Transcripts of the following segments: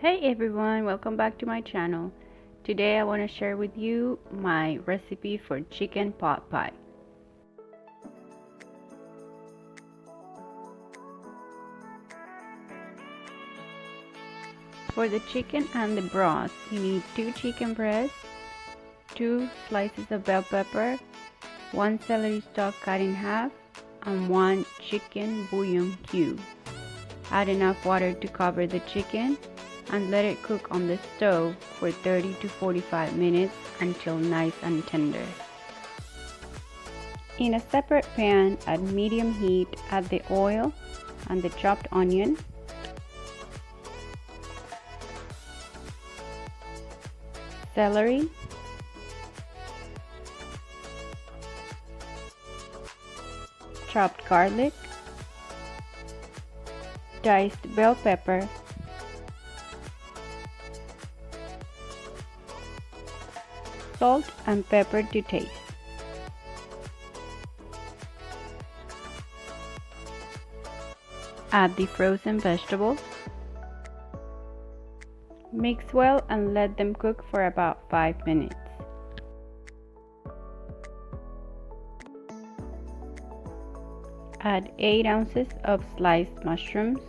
Hey everyone, welcome back to my channel. Today I want to share with you my recipe for chicken pot pie. For the chicken and the broth, you need 2 chicken breasts, 2 slices of bell pepper, 1 celery stalk cut in half, and 1 chicken bouillon cube. Add enough water to cover the chicken and let it cook on the stove for 30 to 45 minutes until nice and tender. In a separate pan at medium heat, add the oil and the chopped onion, celery, chopped garlic, diced bell pepper, salt and pepper to taste. Add the frozen vegetables. Mix well and let them cook for about 5 minutes. Add 8 ounces of sliced mushrooms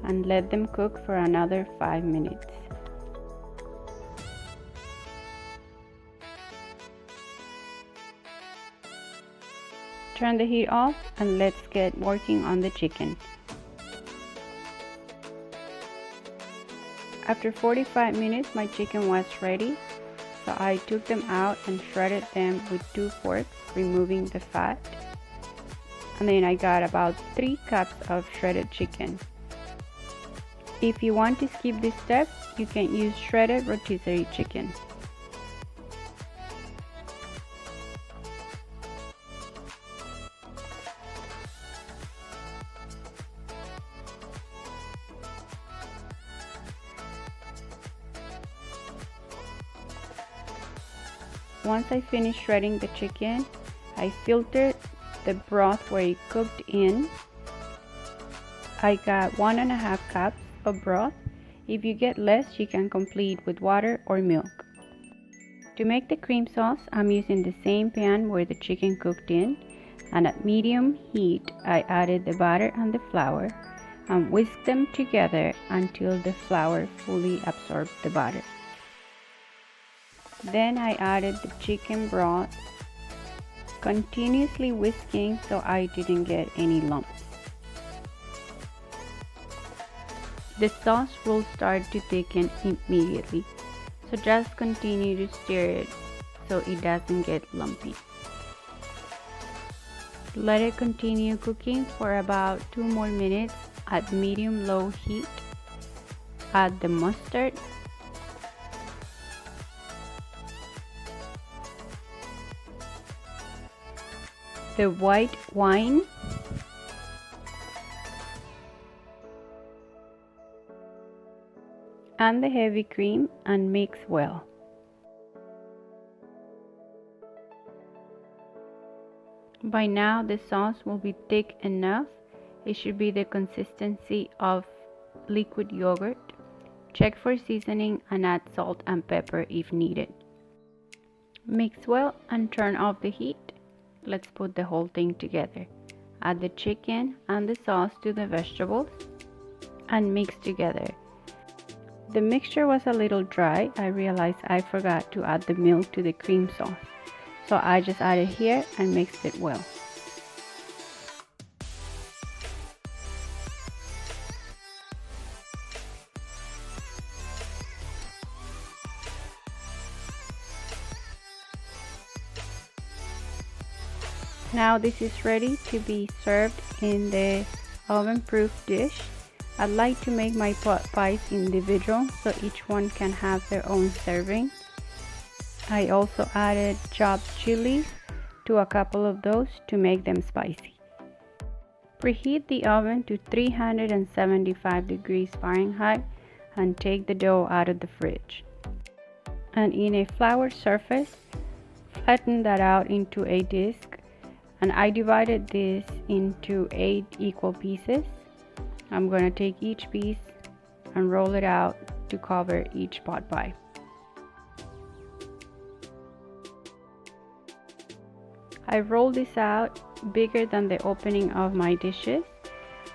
and let them cook for another 5 minutes. Turn the heat off and let's get working on the chicken. After 45 minutes, my chicken was ready, so I took them out and shredded them with 2 forks, removing the fat. And then I got about 3 cups of shredded chicken. If you want to skip this step, you can use shredded rotisserie chicken. Once I finished shredding the chicken, I filtered the broth where it cooked in. I got 1.5 cups of broth. If you get less, you can complete with water or milk. To make the cream sauce, I'm using the same pan where the chicken cooked in, and at medium heat, I added the butter and the flour and whisked them together until the flour fully absorbed the butter. Then I added the chicken broth, continuously whisking so I didn't get any lumps. The sauce will start to thicken immediately, so just continue to stir it so it doesn't get lumpy. Let it continue cooking for about 2 more minutes at medium-low heat. Add the mustard, the white wine, and the heavy cream and mix well. By now the sauce will be thick enough. It should be the consistency of liquid yogurt. Check for seasoning and add salt and pepper if needed. Mix well and turn off the heat. Let's put the whole thing together. Add the chicken and the sauce to the vegetables and mix together. The mixture was a little dry. I realized I forgot to add the milk to the cream sauce, so I just added here and mixed it well. Now this is ready to be served in the oven-proof dish. I'd like to make my pot pies individual so each one can have their own serving. I also added chopped chilies to a couple of those to make them spicy. Preheat the oven to 375 degrees Fahrenheit and take the dough out of the fridge. And in a flour surface, flatten that out into a disc. And I divided this into 8 equal pieces. I'm going to take each piece and roll it out to cover each pot pie. I rolled this out bigger than the opening of my dishes.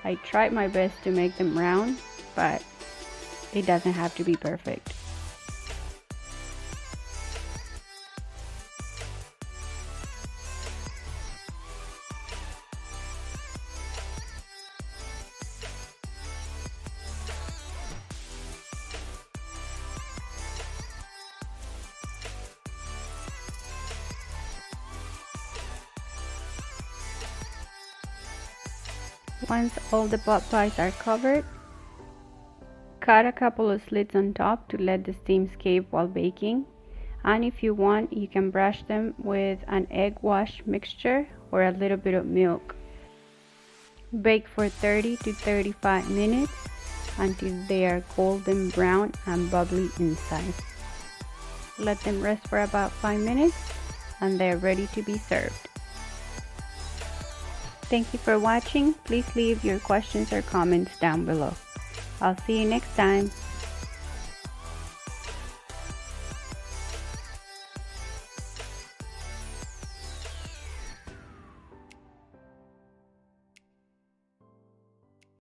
I tried my best to make them round, but it doesn't have to be perfect. Once all the pot pies are covered, cut a couple of slits on top to let the steam escape while baking. And if you want, you can brush them with an egg wash mixture or a little bit of milk. Bake for 30 to 35 minutes until they are golden brown and bubbly inside. Let them rest for about 5 minutes and they're ready to be served. Thank you for watching. Please leave your questions or comments down below. I'll see you next time.